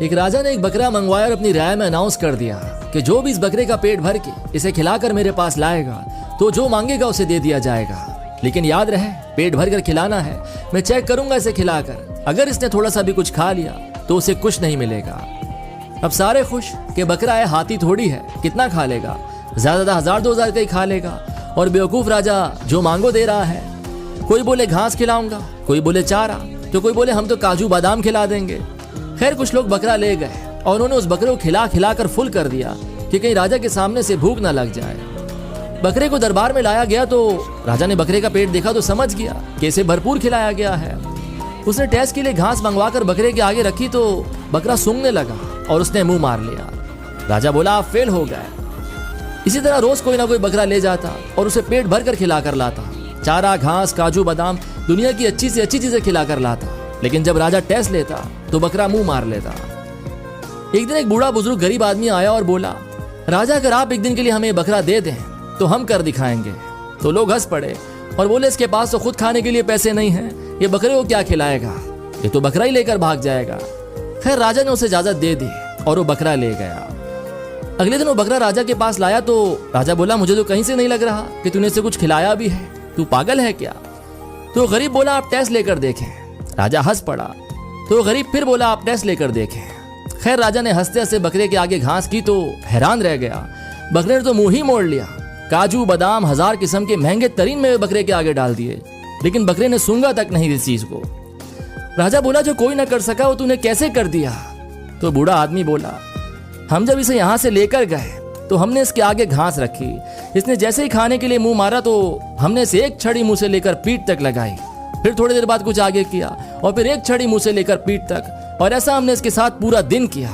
एक राजा ने एक बकरा मंगवाया और अपनी राय में अनाउंस कर दिया कि जो भी इस बकरे का पेट भर के इसे खिलाकर मेरे पास लाएगा तो जो मांगेगा उसे दे दिया जाएगा, लेकिन याद रहे पेट भर कर खिलाना है। मैं चेक करूंगा इसे खिलाकर, अगर इसने थोड़ा सा भी कुछ खा लिया तो उसे कुछ नहीं मिलेगा। अब सारे खुश कि बकरा है, हाथी थोड़ी है, कितना खा लेगा, ज्यादा 1000-2000 का ही खा लेगा। और बेवकूफ राजा जो मांगो दे रहा है। कोई बोले घास खिलाऊंगा, कोई बोले चारा, तो कोई बोले हम तो काजू बादाम खिला देंगे। खैर कुछ लोग बकरा ले गए और उन्होंने उस बकरे को खिला खिला कर फुल कर दिया कि कहीं राजा के सामने से भूख ना लग जाए। बकरे को दरबार में लाया गया तो राजा ने बकरे का पेट देखा तो समझ गया कि इसे भरपूर खिलाया गया है। उसने टेस्ट के लिए घास मंगवाकर बकरे के आगे रखी तो बकरा सूंघने लगा और उसने मुंह मार लिया। राजा बोला आप फेल हो गए। इसी तरह रोज कोई ना कोई बकरा ले जाता और उसे पेट भर कर खिला कर लाता, चारा, घास, काजू बादाम, दुनिया की अच्छी से अच्छी चीजें खिला कर लाता। लेकिन जब राजा टेस्ट लेता तो बकरा मुंह मार लेता। एक दिन एक बूढ़ा बुजुर्ग गरीब आदमी आया और बोला, राजा अगर आप एक दिन के लिए हमें बकरा दे दें तो हम कर दिखाएंगे। तो लोग हंस पड़े और बोले इसके पास तो खुद खाने के लिए पैसे नहीं हैं, ये बकरे को क्या खिलाएगा, ये तो बकरा ही लेकर भाग जाएगा। खैर राजा ने उसे इजाजत दे दी और वो बकरा ले गया। अगले दिन वो बकरा राजा के पास लाया तो राजा बोला मुझे तो कहीं से नहीं लग रहा कि तूने इसे कुछ खिलाया भी है, तू पागल है क्या। तो गरीब बोला आप टेस्ट लेकर देखें। राजा हंस पड़ा तो गरीब फिर बोला आप टेस्ट लेकर देखें। खैर राजा ने हंसते हंसते बकरे के आगे घास की तो हैरान रह गया। बकरे ने तो मुंह ही मोड़ लिया, काजू बादाम 1000 किस्म के महंगे तरीन में बकरे के आगे डाल दिए, लेकिन बकरे ने सूंघा तक नहीं इस चीज को। राजा बोला जो कोई ना कर सका वो तूने कैसे कर दिया। तो बूढ़ा आदमी बोला हम जब इसे यहां से लेकर गए तो हमने इसके आगे घास रखी, इसने जैसे ही खाने के लिए मुंह मारा तो हमने इसे एक छड़ी मुंह से लेकर पीठ तक लगाई, फिर थोड़ी देर बाद कुछ आगे किया और फिर एक छड़ी मुंह से लेकर पीठ तक, और ऐसा हमने इसके साथ पूरा दिन किया।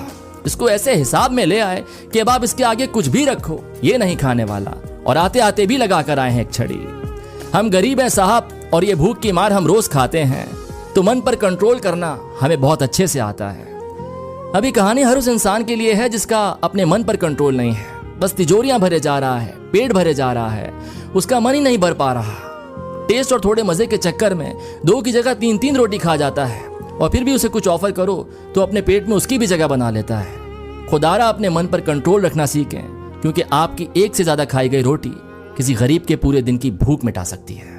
इसको ऐसे हिसाब में ले आए कि अब आप इसके आगे कुछ भी रखो ये नहीं खाने वाला, और आते आते भी लगा कर आए हैं एक छड़ी। हम गरीब हैं साहब और ये भूख की मार हम रोज खाते हैं, तो मन पर कंट्रोल करना हमें बहुत अच्छे से आता है। अभी कहानी हर उस इंसान के लिए है जिसका अपने मन पर कंट्रोल नहीं है, बस तिजोरियां भरे जा रहा है, पेट भरे जा रहा है, उसका मन ही नहीं भर पा रहा। टेस्ट और थोड़े मजे के चक्कर में 2 की जगह 3-3 रोटी खा जाता है, और फिर भी उसे कुछ ऑफर करो तो अपने पेट में उसकी भी जगह बना लेता है। खुदारा अपने मन पर कंट्रोल रखना सीखें, क्योंकि आपकी एक से ज्यादा खाई गई रोटी किसी गरीब के पूरे दिन की भूख मिटा सकती है।